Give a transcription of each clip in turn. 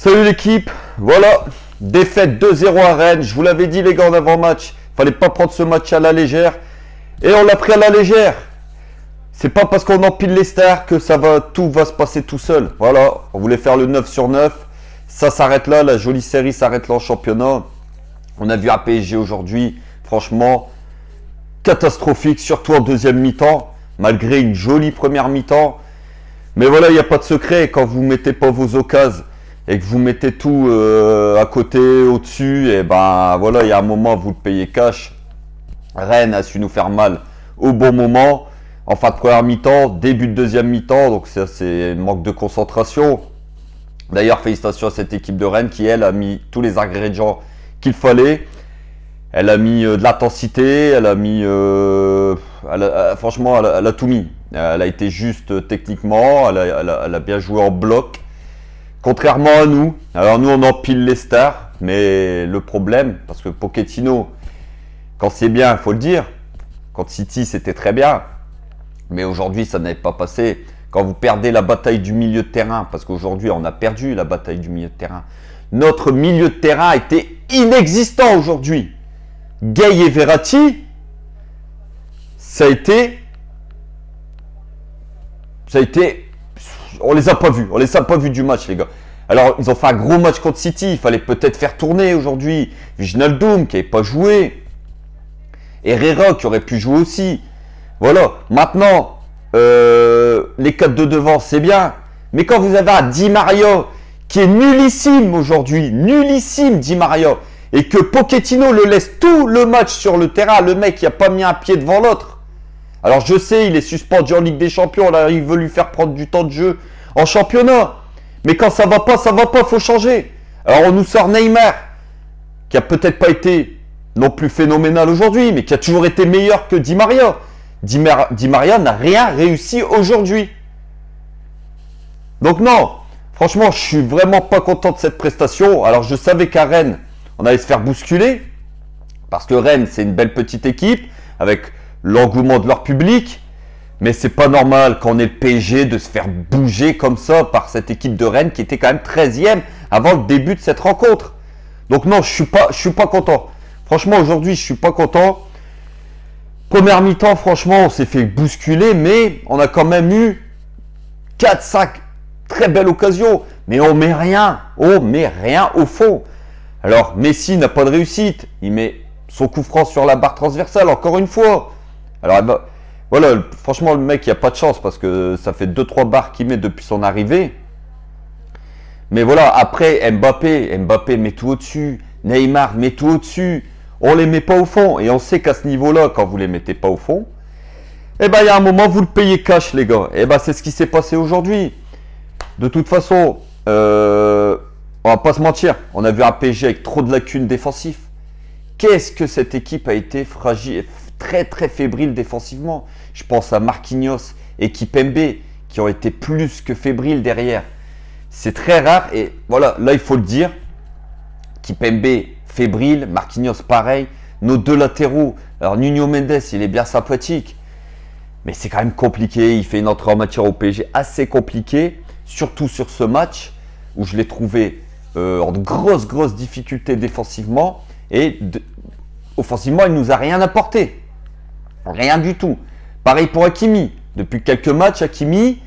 Salut l'équipe, voilà, défaite 2-0 à Rennes. Je vous l'avais dit les gars en avant-match, fallait pas prendre ce match à la légère. Et on l'a pris à la légère. C'est pas parce qu'on empile les stars que tout va se passer tout seul. Voilà, on voulait faire le 9 sur 9. Ça s'arrête là, la jolie série s'arrête là en championnat. On a vu un PSG aujourd'hui, franchement, catastrophique, surtout en deuxième mi-temps, malgré une jolie première mi-temps. Mais voilà, il n'y a pas de secret, quand vous ne mettez pas vos occasions et que vous mettez tout à côté, au-dessus, et ben voilà, il y a un moment, vous le payez cash. Rennes a su nous faire mal au bon moment, en fin de première mi-temps, début de deuxième mi-temps, donc ça c'est un manque de concentration. D'ailleurs, félicitations à cette équipe de Rennes qui, elle, a mis tous les ingrédients qu'il fallait. Elle a mis de l'intensité, elle a mis... franchement, elle a tout mis. Elle a été juste techniquement, elle a bien joué en bloc. Contrairement à nous. Alors nous, on empile les stars. Mais le problème, parce que Pochettino, quand c'est bien, il faut le dire. Quand City, c'était très bien. Mais aujourd'hui, ça n'avait pas passé. Quand vous perdez la bataille du milieu de terrain, parce qu'aujourd'hui, on a perdu la bataille du milieu de terrain. Notre milieu de terrain était inexistant aujourd'hui. Gay et Verratti, ça a été, on les a pas vus du match les gars. Alors ils ont fait un gros match contre City, il fallait peut-être faire tourner aujourd'hui. Wijnaldum qui n'avait pas joué, Herrera qui aurait pu jouer aussi. Voilà, maintenant les 4 de devant c'est bien, mais quand vous avez un Di Maria qui est nullissime aujourd'hui, nullissime Di Maria, et que Pochettino le laisse tout le match sur le terrain, le mec qui n'a pas mis un pied devant l'autre. Alors je sais, il est suspendu en Ligue des Champions, là il veut lui faire prendre du temps de jeu en championnat. Mais quand ça va pas, faut changer. Alors on nous sort Neymar, qui a peut-être pas été non plus phénoménal aujourd'hui, mais qui a toujours été meilleur que Di Maria. Di Maria n'a rien réussi aujourd'hui. Donc non, franchement, je suis vraiment pas content de cette prestation. Alors je savais qu'à Rennes, on allait se faire bousculer, parce que Rennes, c'est une belle petite équipe, avec l'engouement de leur public, mais c'est pas normal quand on est le PSG de se faire bouger comme ça par cette équipe de Rennes qui était quand même 13e avant le début de cette rencontre. Donc non, je suis pas content. Franchement, aujourd'hui, je suis pas content. Première mi-temps, franchement, on s'est fait bousculer, mais on a quand même eu 4-5 très belles occasions, mais on met rien au fond. Alors, Messi n'a pas de réussite. Il met son coup franc sur la barre transversale, encore une fois. Alors, voilà, franchement, le mec, il n'y a pas de chance parce que ça fait 2-3 barres qu'il met depuis son arrivée. Mais voilà, après, Mbappé met tout au-dessus. Neymar met tout au-dessus. On ne les met pas au fond. Et on sait qu'à ce niveau-là, quand vous ne les mettez pas au fond, eh ben, il y a un moment, vous le payez cash, les gars. Eh ben, c'est ce qui s'est passé aujourd'hui. De toute façon, on va pas se mentir, on a vu un PSG avec trop de lacunes défensives. Qu'est-ce que cette équipe a été fragile, très très fébrile défensivement. Je pense à Marquinhos et Kimpembe qui ont été plus que fébriles derrière. C'est très rare et voilà, là il faut le dire. Kimpembe fébrile, Marquinhos pareil. Nos deux latéraux, alors Nuno Mendes il est bien sympathique, mais c'est quand même compliqué. Il fait une entrée en matière au PSG assez compliquée, surtout sur ce match où je l'ai trouvé en grosses difficultés défensivement et offensivement, il ne nous a rien apporté. Rien du tout. Pareil pour Hakimi. Depuis quelques matchs, Hakimi,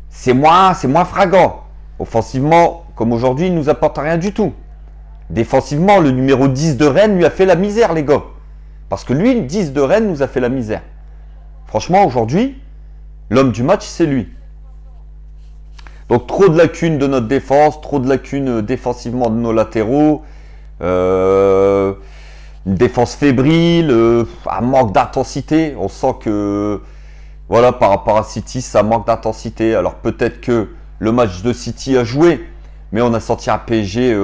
c'est moins flagrant. Offensivement, comme aujourd'hui, il ne nous apporte rien du tout. Défensivement, le numéro 10 de Rennes lui a fait la misère, les gars. Parce que lui, le 10 de Rennes nous a fait la misère. Franchement, aujourd'hui, l'homme du match, c'est lui. Donc trop de lacunes de notre défense, trop de lacunes défensivement de nos latéraux, une défense fébrile, un manque d'intensité. On sent que voilà, par rapport à City, ça manque d'intensité. Alors peut-être que le match de City a joué, mais on a senti un PSG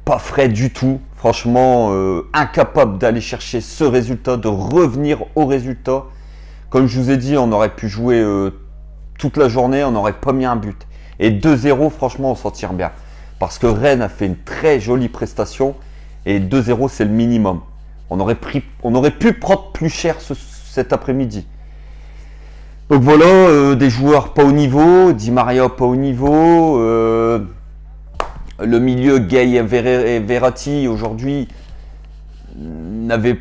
pas frais du tout. Franchement, incapable d'aller chercher ce résultat, de revenir au résultat. Comme je vous ai dit, on aurait pu jouer toute la journée, on n'aurait pas mis un but. Et 2-0, franchement, on s'en tire bien. Parce que Rennes a fait une très jolie prestation. Et 2-0, c'est le minimum. On aurait pu prendre plus cher cet après-midi. Donc voilà, des joueurs pas au niveau. Di Maria pas au niveau. Le milieu Gay et Verratti aujourd'hui n'avait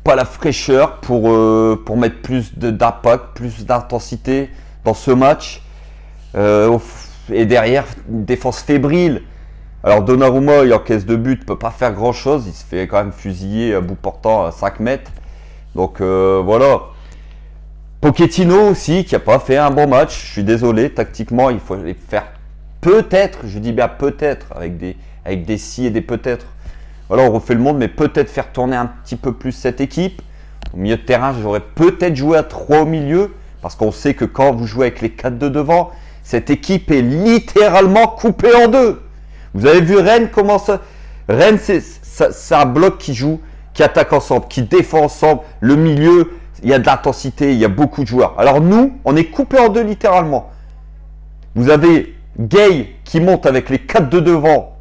pas la fraîcheur pour mettre plus d'impact, plus d'intensité dans ce match. Et derrière, une défense fébrile. Alors Donnarumma, il encaisse 2 buts, peut pas faire grand chose. Il se fait quand même fusiller à bout portant à 5 mètres. Donc voilà. Pochettino aussi, qui n'a pas fait un bon match. Je suis désolé, tactiquement, il faut les faire peut-être, je dis bien peut-être, avec des si et des peut-être. Voilà, on refait le monde, mais peut-être faire tourner un petit peu plus cette équipe. Au milieu de terrain, j'aurais peut-être joué à 3 au milieu, parce qu'on sait que quand vous jouez avec les 4 de devant, cette équipe est littéralement coupée en deux. Vous avez vu Rennes comment ça... Rennes, c'est un bloc qui joue, qui attaque ensemble, qui défend ensemble. Le milieu, il y a de l'intensité, il y a beaucoup de joueurs. Alors nous, on est coupé en deux littéralement. Vous avez Gay qui monte avec les 4 de devant.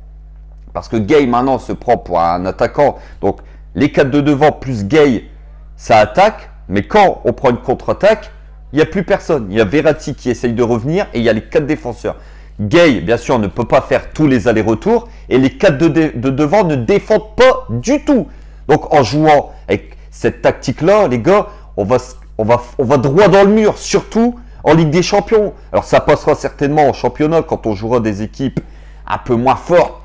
Parce que Gay maintenant se prend pour un attaquant. Donc les 4 de devant plus Gay, ça attaque. Mais quand on prend une contre-attaque, il n'y a plus personne. Il y a Verratti qui essaye de revenir et il y a les 4 défenseurs. Gay, bien sûr, ne peut pas faire tous les allers-retours. Et les 4 de devant ne défendent pas du tout. Donc en jouant avec cette tactique-là, les gars, on va droit dans le mur. Surtout en Ligue des Champions. Alors ça passera certainement en championnat quand on jouera des équipes un peu moins fortes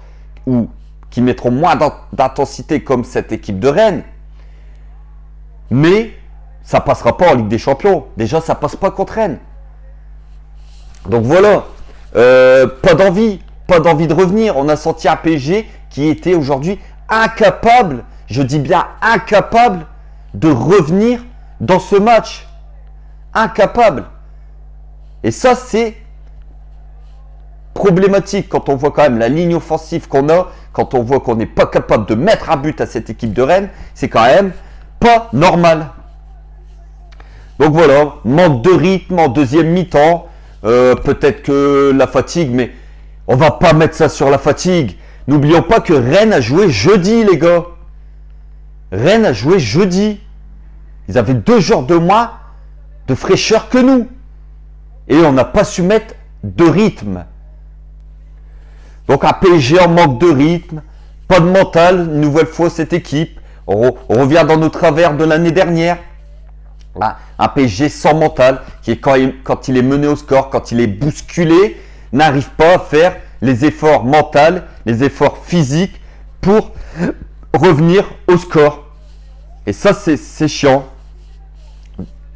ou qui mettront moins d'intensité comme cette équipe de Rennes. Mais ça passera pas en Ligue des Champions. Déjà, ça passe pas contre Rennes. Donc voilà, pas d'envie de revenir. On a senti un PSG qui était aujourd'hui incapable, je dis bien incapable, de revenir dans ce match. Incapable. Et ça, c'est problématique quand on voit quand même la ligne offensive qu'on a, quand on voit qu'on n'est pas capable de mettre un but à cette équipe de Rennes, c'est quand même pas normal. Donc voilà, manque de rythme en deuxième mi-temps, peut-être que la fatigue, mais on va pas mettre ça sur la fatigue. N'oublions pas que Rennes a joué jeudi, les gars. Rennes a joué jeudi. Ils avaient 2 jours de moins de fraîcheur que nous. Et on n'a pas su mettre de rythme. Donc un PSG en manque de rythme, pas de mental, une nouvelle fois cette équipe. On revient dans nos travers de l'année dernière. Un PSG sans mental, qui est quand il est mené au score, quand il est bousculé, n'arrive pas à faire les efforts mentaux, les efforts physiques pour revenir au score. Et ça, c'est chiant.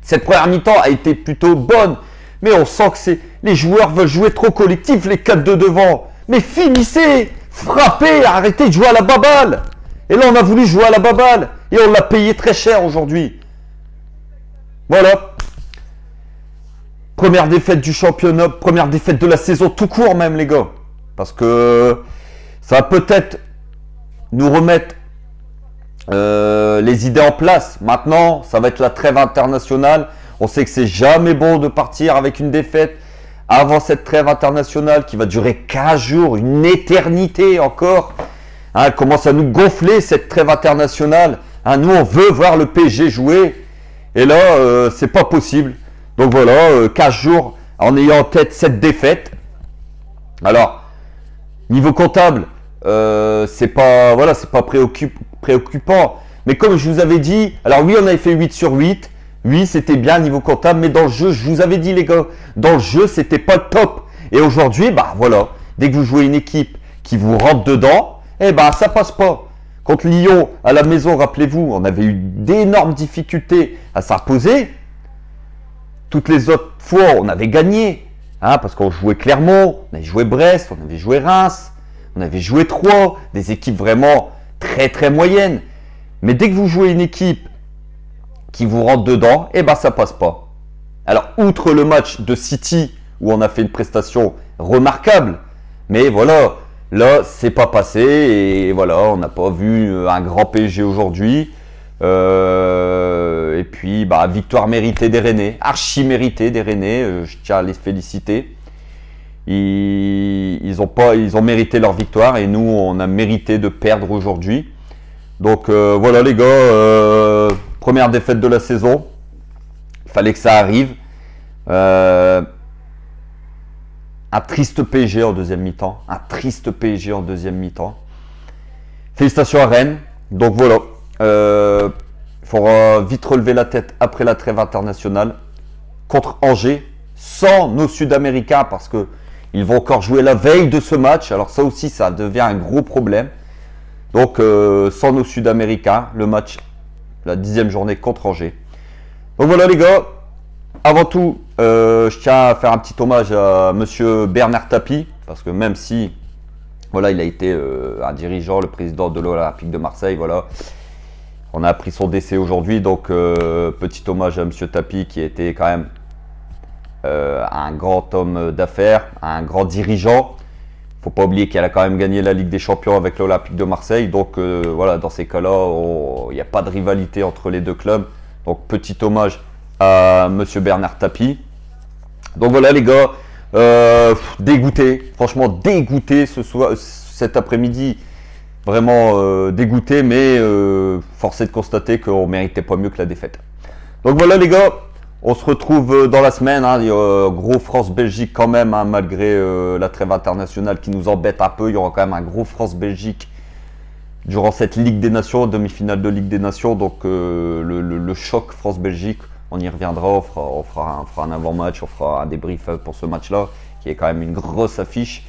Cette première mi-temps a été plutôt bonne, mais on sent que les joueurs veulent jouer trop collectif, les 4 de devant. Mais finissez, frappez, arrêtez de jouer à la baballe. Et là, on a voulu jouer à la baballe et on l'a payé très cher aujourd'hui. Voilà. Première défaite du championnat, première défaite de la saison tout court même, les gars. Parce que ça va peut-être nous remettre les idées en place. Maintenant, ça va être la trêve internationale. On sait que c'est jamais bon de partir avec une défaite avant cette trêve internationale qui va durer 15 jours, une éternité encore. Hein, elle commence à nous gonfler cette trêve internationale. Hein, nous, on veut voir le PSG jouer. Et là, c'est pas possible. Donc voilà, 15 jours en ayant en tête cette défaite. Alors, niveau comptable, c'est pas préoccupant. Mais comme je vous avais dit, alors oui, on avait fait 8 sur 8. Oui, c'était bien niveau comptable, mais dans le jeu, je vous avais dit les gars, dans le jeu, c'était pas le top. Et aujourd'hui, bah voilà, dès que vous jouez une équipe qui vous rentre dedans, eh ben ça passe pas. Contre Lyon, à la maison, rappelez-vous, on avait eu d'énormes difficultés à s'imposer. Toutes les autres fois, on avait gagné. Hein, parce qu'on jouait Clermont, on avait joué Brest, on avait joué Reims, on avait joué Troyes, des équipes vraiment très très moyennes. Mais dès que vous jouez une équipe qui vous rentre dedans, eh ben ça passe pas. Alors, outre le match de City, où on a fait une prestation remarquable, mais voilà, là, c'est pas passé, et voilà, on n'a pas vu un grand PSG aujourd'hui. Et puis, bah, victoire méritée des Rennais, archi méritée des Rennais, je tiens à les féliciter. Ils ont mérité leur victoire, et nous, on a mérité de perdre aujourd'hui. Donc voilà les gars, première défaite de la saison, il fallait que ça arrive. un triste PSG en deuxième mi-temps. Un triste PSG en deuxième mi-temps. Félicitations à Rennes. Donc voilà. Il faudra vite relever la tête après la trêve internationale. Contre Angers. Sans nos Sud-Américains. Parce qu'ils vont encore jouer la veille de ce match. Alors ça aussi, ça devient un gros problème. Donc sans nos Sud-Américains. Le match, la 10e journée contre Angers. Donc voilà les gars. Avant tout, je tiens à faire un petit hommage à monsieur Bernard Tapie, parce que même si voilà, il a été un dirigeant, le président de l'Olympique de Marseille, voilà, on a appris son décès aujourd'hui, donc petit hommage à monsieur Tapie qui était quand même un grand homme d'affaires, un grand dirigeant. Il ne faut pas oublier qu'elle a quand même gagné la Ligue des Champions avec l'Olympique de Marseille, donc voilà, dans ces cas-là, il n'y a pas de rivalité entre les deux clubs, donc petit hommage à monsieur Bernard Tapie. Donc voilà les gars, dégoûté, franchement dégoûté cet après-midi, vraiment dégoûté, mais force est de constater qu'on ne méritait pas mieux que la défaite. Donc voilà les gars, on se retrouve dans la semaine, hein, gros France-Belgique quand même, hein, malgré la trêve internationale qui nous embête un peu, il y aura quand même un gros France-Belgique durant cette Ligue des Nations, demi-finale de Ligue des Nations, donc le choc France-Belgique. On y reviendra, on fera un avant-match, on fera un débrief pour ce match-là, qui est quand même une grosse affiche.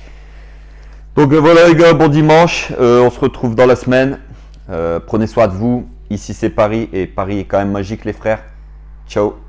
Donc voilà les gars, bon dimanche, on se retrouve dans la semaine. Prenez soin de vous, ici c'est Paris, et Paris est quand même magique les frères. Ciao.